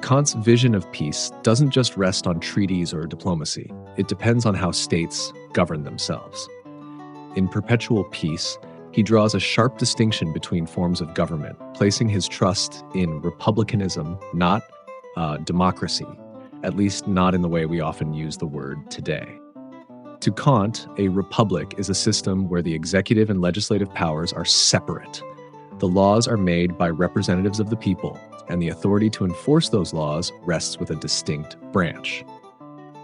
Kant's vision of peace doesn't just rest on treaties or diplomacy. It depends on how states govern themselves. In Perpetual Peace, he draws a sharp distinction between forms of government, placing his trust in republicanism, not democracy, at least not in the way we often use the word today. To Kant, a republic is a system where the executive and legislative powers are separate. The laws are made by representatives of the people, and the authority to enforce those laws rests with a distinct branch.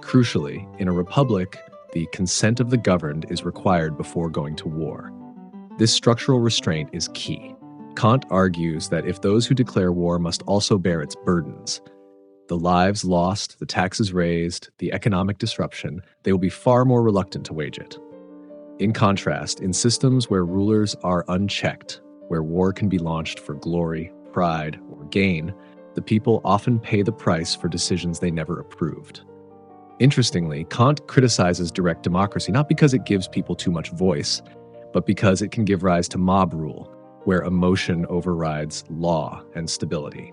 Crucially, in a republic, the consent of the governed is required before going to war. This structural restraint is key. Kant argues that if those who declare war must also bear its burdens, the lives lost, the taxes raised, the economic disruption, they will be far more reluctant to wage it. In contrast, in systems where rulers are unchecked, where war can be launched for glory, pride, or gain, the people often pay the price for decisions they never approved. Interestingly, Kant criticizes direct democracy not because it gives people too much voice, but because it can give rise to mob rule, where emotion overrides law and stability.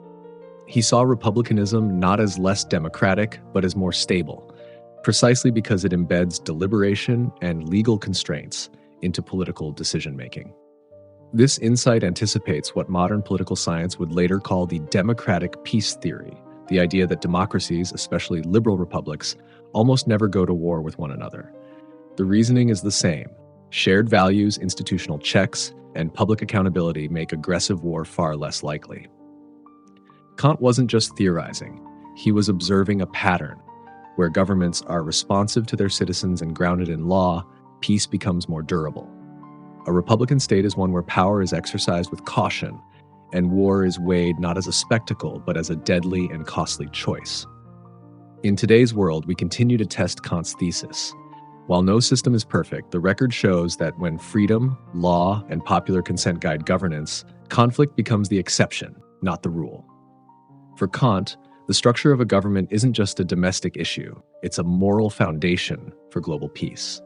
He saw republicanism not as less democratic, but as more stable, precisely because it embeds deliberation and legal constraints into political decision-making. This insight anticipates what modern political science would later call the democratic peace theory, the idea that democracies, especially liberal republics, almost never go to war with one another. The reasoning is the same. Shared values, institutional checks, and public accountability make aggressive war far less likely. Kant wasn't just theorizing. He was observing a pattern. Where governments are responsive to their citizens and grounded in law, peace becomes more durable. A republican state is one where power is exercised with caution, and war is weighed not as a spectacle, but as a deadly and costly choice. In today's world, we continue to test Kant's thesis. While no system is perfect, the record shows that when freedom, law, and popular consent guide governance, conflict becomes the exception, not the rule. For Kant, the structure of a government isn't just a domestic issue, it's a moral foundation for global peace.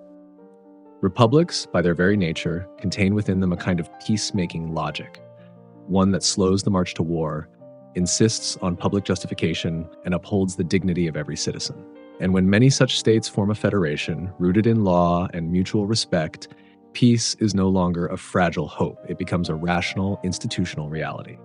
Republics, by their very nature, contain within them a kind of peacemaking logic, one that slows the march to war, insists on public justification, and upholds the dignity of every citizen. And when many such states form a federation, rooted in law and mutual respect, peace is no longer a fragile hope. It becomes a rational, institutional reality.